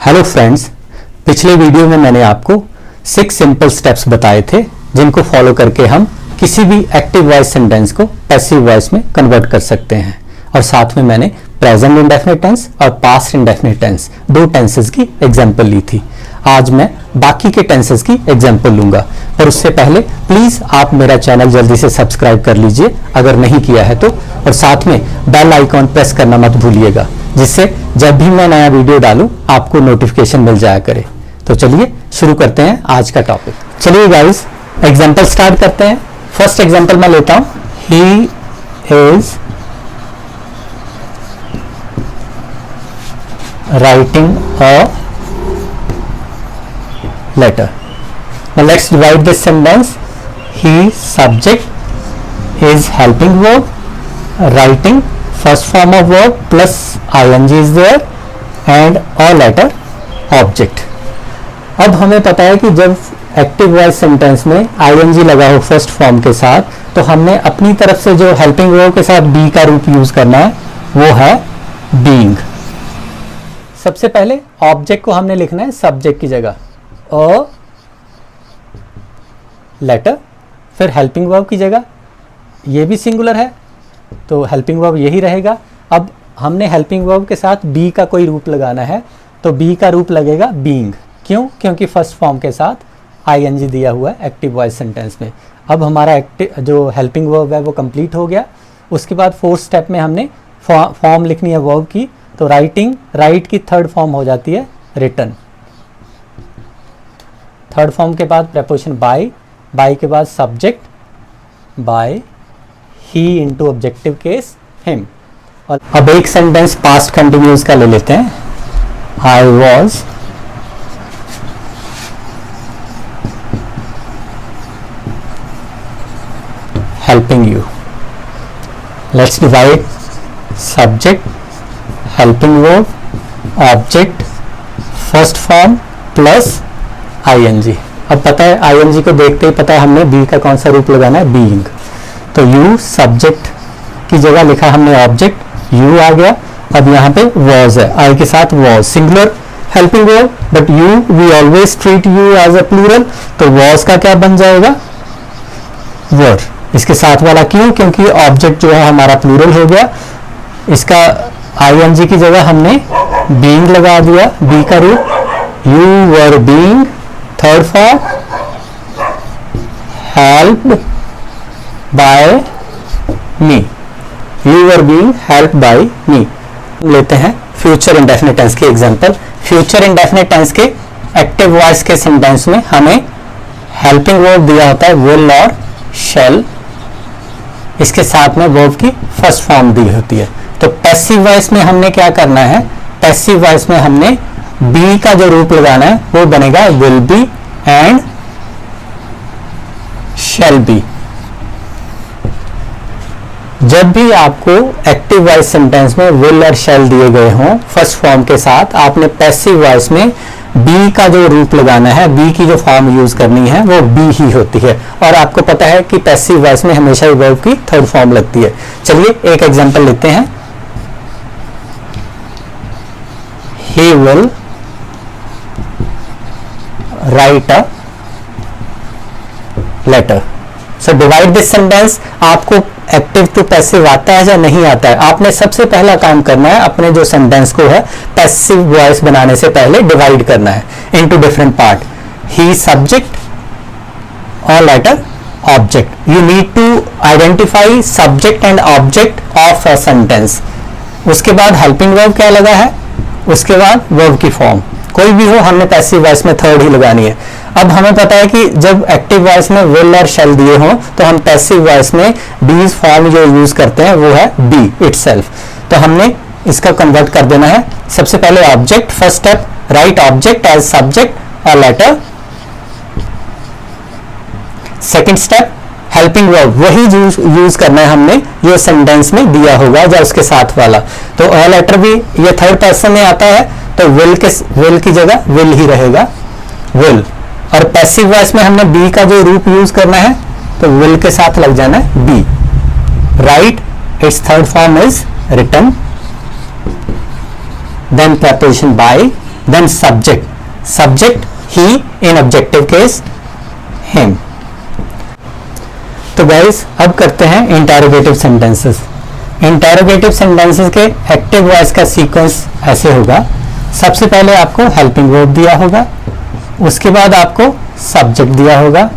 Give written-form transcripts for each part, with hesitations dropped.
Hello friends, पिछले video में मैंने आपको 6 सिंपल स्टेप्स बताए थे जिनको फॉलो करके हम किसी भी एक्टिव वॉइस सेंटेंस को पैसिव वॉइस में कन्वर्ट कर सकते हैं। और साथ में मैंने प्रेजेंट इंडेफिनिट टेंस और पास्ट इंडेफिनिट टेंस दो टेंसेस की एग्जांपल ली थी। आज मैं बाकी के टेंसेस की एग्जांपल लूंगा, पर उससे पहले प्लीज आप मेरा चैनल जल्दी से सब्सक्राइब कर लीजिए अगर नहीं किया है तो, और साथ में बेल आइकॉन प्रेस करना मत भूलिएगा, जिससे जब भी मैं नया वीडियो डालूं आपको नोटिफिकेशन मिल जाया करे। तो चलिए शुरू करते हैं आज का टॉपिक। चलिए गाइस, एग्जांपल स्टार्ट करते हैं। फर्स्ट एग्जांपल मैं लेता हूं, he is writing a letter. Now let's divide this sentence. He subject is helping verb, writing first form of verb plus ing is there and a letter object. अब हमें पता है कि जब एक्टिव वॉइस सेंटेंस में ing लगा हो first form के साथ, तो हमने अपनी तरफ से जो हेल्पिंग वर्ब के साथ बी का रूप यूज करना है वो है बीइंग। सबसे पहले ऑब्जेक्ट को हमने लिखना है सब्जेक्ट की जगह अ लेटर, फिर हेल्पिंग वर्ब की जगह, ये भी सिंगुलर है तो हेल्पिंग वर्ब यही रहेगा। अब हमने हेल्पिंग वर्ब के साथ बी का कोई रूप लगाना है तो बी का रूप लगेगा बीइंग। क्यों? क्योंकि फर्स्ट फॉर्म के साथ आईएनजी दिया हुआ है एक्टिव वॉइस सेंटेंस में। अब हमारा एक्टिव जो हेल्पिंग वर्ब है वो कंप्लीट हो गया। उसके बाद फोर्थ स्टेप में हमने फॉर्म लिखनी है वर्ब की, तो राइटिंग, राइट की थर्ड फॉर्म हो जाती है रिटन। थर्ड फॉर्म के बाद प्रेपोजिशन बाय, बाय के बाद subject by, he into objective case him. और अब एक सेंटेंस पास्ट कंटिन्यूअस का ले लेते हैं। I was helping you. Let's divide subject, helping verb, object, first form plus I N G. अब पता है आईएनजी को देखते ही पता है हमने बी का कौन सा रूप लगाना है, बीइंग। तो यू सब्जेक्ट की जगह लिखा हमने ऑब्जेक्ट, यू आ गया। अब यहाँ पे वॉज है, आई के साथ was, singular helping verb, but you we always treat you as a plural, तो वॉज का क्या बन जाएगा, वर। इसके साथ वाला क्यों? क्योंकि ऑब्जेक्ट जो है हमारा प्लूरल हो गया। इसका आईएनजी की जगह हमने बीइंग लगा दिया, बी का रूप, you were being, third form helped by me, you were being helped by me. लेते हैं फ्यूचर इंडेफिनिट टेंस की एग्जांपल। फ्यूचर इंडेफिनिट टेंस के एक्टिव वॉइस के सेंटेंस में हमें हेल्पिंग वर्ब दिया होता है विल और शैल, इसके साथ में वर्ब की फर्स्ट फॉर्म दी होती है। तो पैसिव वॉइस में हमने क्या करना है, पैसिव वॉइस में हमने बी का जो रूप लगाना है वो बनेगा will be and shall be. जब भी आपको एक्टिव वॉइस सेंटेंस में विल और शैल दिए गए हों फर्स्ट फॉर्म के साथ, आपने पैसिव वॉइस में बी का जो रूप लगाना है, बी की जो फॉर्म यूज करनी है वो बी ही होती है। और आपको पता है कि पैसिव वॉइस में हमेशा ही वर्ब की थर्ड फॉर्म लगती है। चलिए एक एग्जांपल लेते हैं। He will write a letter. So divide this sentence. आपको एक्टिव टू पैसिव आता है या नहीं आता है? आपने सबसे पहला काम करना है, अपने जो सेंटेंस को है पैसिव वॉइस बनाने से पहले डिवाइड करना है into different part. He subject और later object. You need to identify subject and object of a sentence. उसके बाद हेल्पिंग वर्ब क्या लगा है, उसके बाद वर्ब की फॉर्म कोई भी हो, हमने पैसिव वॉइस में थर्ड ही लगानी है। अब हमें पता है कि जब एक्टिव वॉइस में विल और शैल दिए हों तो हम पैसिव वॉइस में बीज फॉर्म जो यूज करते हैं वो है बी इटसेल्फ। तो हमने इसका कन्वर्ट कर देना है। सबसे पहले object, first step, write object as subject और later. Second step helping verb, वही यूज करना है हमने जो सेंटेंस में दिया होगा या उसके साथ वाला। तो अ लेटर भी ये थर्ड पर्सन में आता है तो विल की जगह विल ही रहेगा, विल। और पैसिव वॉइस में हमने बी का जो रूप यूज करना है तो विल के साथ लग जाना है B. Right, it's third form is written, then preposition by, then subject he, in objective case him. तो गाइस अब करते हैं इंटेरोगेटिव सेंटेंसेस। इंटेरोगेटिव सेंटेंसेस के एक्टिव वॉइस का सीक्वेंस ऐसे होगा, सबसे पहले आपको हेल्पिंग वर्ब दिया होगा, उसके बाद आपको सब्जेक्ट दिया होगा,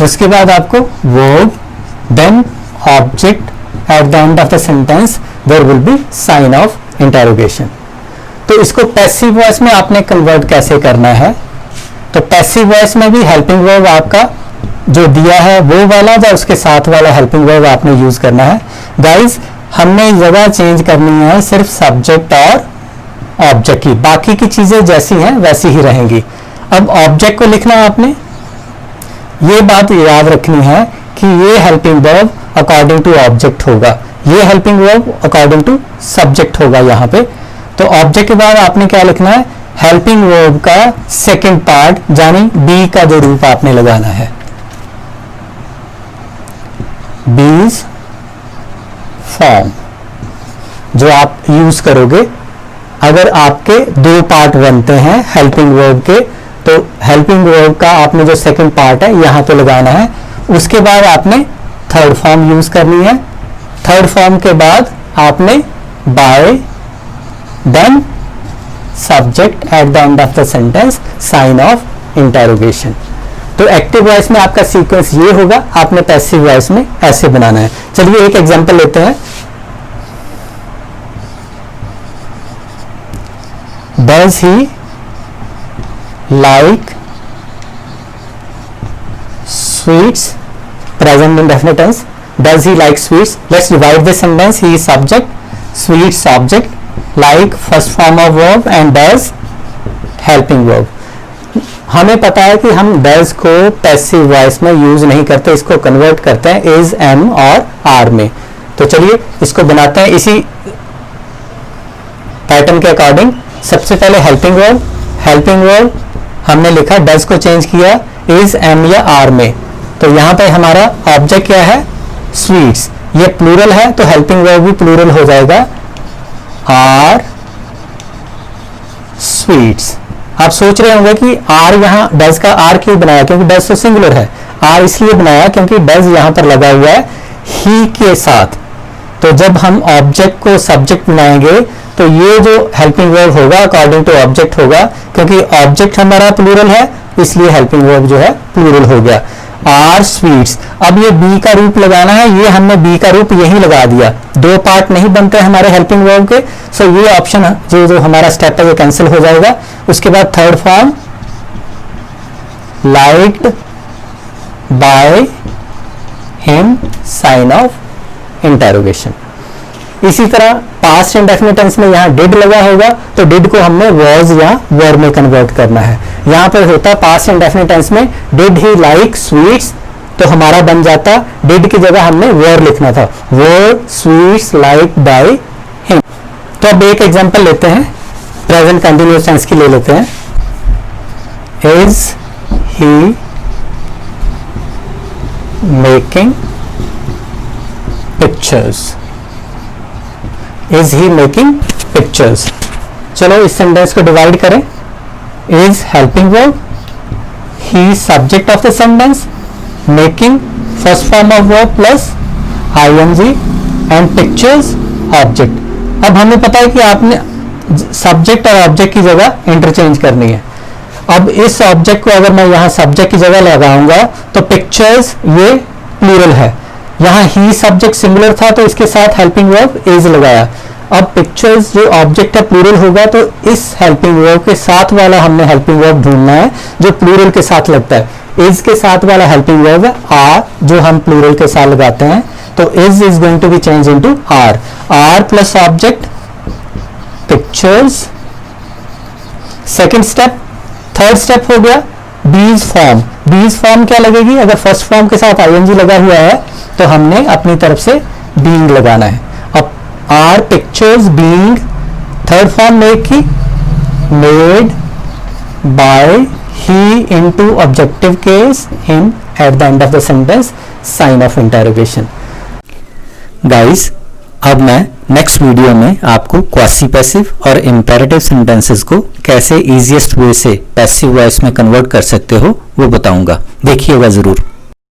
उसके बाद आपको verb, then object, at the end of the sentence there will be sign of interrogation. तो इसको पैसिव वॉइस में आपने कन्वर्ट कैसे करना है? तो पैसिव वॉइस में भी हेल्पिंग वर्ब आपका जो दिया है वो वाला या उसके साथ वाला हेल्पिंग वर्ब आपने यूज करना है। गाइस हमने जगह चेंज करनी है सिर्फ सब्जेक्ट और ऑब्जेक्ट की, बाकी की चीजें जैसी हैं वैसी ही रहेंगी। अब ऑब्जेक्ट को लिखना है आपने, ये बात याद रखनी है कि ये helping verb according to object होगा, ये helping verb according to subject होगा यहाँ पे। तो ऑब्जेक्ट के बाद आपने क्या लिखना है? हेल्पिंग वर्ब का सेकंड पार्ट, यानी बी का जो रूप आपने लगाना है, बीज फॉर्म जो आप यूज करोगे। अगर आपके दो पार्ट बनते हैं हेल्पिंग वर्ब के, तो हेल्पिंग वर्ब का आपने जो सेकंड पार्ट है यहां पे लगाना है। उसके बाद आपने थर्ड फॉर्म यूज करनी है, थर्ड फॉर्म के बाद आपने by, then subject, at the end of the sentence sign of interrogation. तो एक्टिव वॉइस में आपका सीक्वेंस ये होगा, आपने पैसिव वॉइस में ऐसे बनाना है। चलिए एक एग्जांपल लेते हैं। Does he like sweets? Present indefinite tense. Does he like sweets? Let's divide this sentence. He is subject, sweets object, like first form of verb and does helping verb. हमें पता है कि हम does को passive voice में use नहीं करते, इसको कन्वर्ट करते हैं is, am और are में। तो चलिए इसको बनाते हैं इसी पैटर्न के अकॉर्डिंग। सबसे पहले हेल्पिंग वर्ब हमने लिखा, डज को चेंज किया इज, एम या आर में। तो यहां पे हमारा ऑब्जेक्ट क्या है? स्वीट्स। ये प्लूरल है तो हेल्पिंग वर्ब भी प्लूरल हो जाएगा, आर स्वीट्स। आप सोच रहे होंगे कि आर यहाँ डज का आर क्यों बनाया? क्योंकि डज तो सिंगुलर है, आर इसलिए बनाया क्योंकि डज यहां पर लगा हुआ है ही के साथ। तो जब हम ऑब्जेक्ट को सब्जेक्ट बनाएंगे तो ये जो हेल्पिंग वर्ब होगा अकॉर्डिंग टू ऑब्जेक्ट होगा, क्योंकि ऑब्जेक्ट हमारा प्लूरल है इसलिए हेल्पिंग वर्ब जो है प्लूरल हो गया, आर स्वीट्स। अब ये बी का रूप लगाना है, ये हमने बी का रूप यही लगा दिया, दो पार्ट नहीं बनते हमारे हेल्पिंग वर्ब के। सो ये ऑप्शन जो हमारा स्टेप है ये कैंसिल हो जाएगा। उसके बाद third form, liked by him, sign of interrogation. इसी तरह पास्ट इंडेफिनिट टेंस में यहाँ डिड लगा होगा तो डिड को हमने वॉज या वर में कन्वर्ट करना है। यहाँ पर होता है पास्ट इंडेफिनिट टेंस में डिड ही लाइक स्वीट्स, तो हमारा बन जाता डिड की जगह हमने वर लिखना था, वर स्वीट्स लाइक बाय हिम। तो अब एक एग्जांपल लेते हैं, प्रेजेंट कंटिन्यूअस टेंस की ले लेते हैं। Is he making pictures, is he making pictures. चलो इस सेंटेंस को डिवाइड करें। Is helping verb, he subject of the sentence, making first form of verb plus I N G and pictures object. अब हमें पता है कि आपने सब्जेक्ट और ऑब्जेक्ट की जगह इंटरचेंज करनी है। अब इस ऑब्जेक्ट को अगर मैं यहाँ सब्जेक्ट की जगह लगाऊंगा तो पिक्चर्स ये प्लूरल है, यहाँ ही सब्जेक्ट सिंगुलर था तो इसके साथ हेल्पिंग वर्ब इज लगाया। अब पिक्चर्स जो ऑब्जेक्ट है प्लूरल होगा तो इस हेल्पिंग वर्ब के साथ वाला हमने हेल्पिंग वर्ब ढूंढना है जो प्लूरल के साथ लगता है। इज के साथ वाला हेल्पिंग वर्ब है आर, जो हम प्लूरल के साथ लगाते हैं, तो is going to be change into are, are plus object pictures. Second step, third step हो गया बीज फॉर्म। बीज फॉर्म क्या लगेगी? अगर फर्स्ट फॉर्म के साथ आईएनजी लगा हुआ है तो हमने अपनी तरफ से बीइंग लगाना है। अब are pictures being, third form make की, made by he into objective case him, at the end of the sentence sign of interrogation. Guys अब मैं नेक्स्ट वीडियो में आपको क्वासी पैसिव और इम्पेरेटिव सेंटेंसेस को कैसे इजीएस्ट वे से passive voice में कन्वर्ट कर सकते हो वो बताऊंगा। देखिएगा जरूर।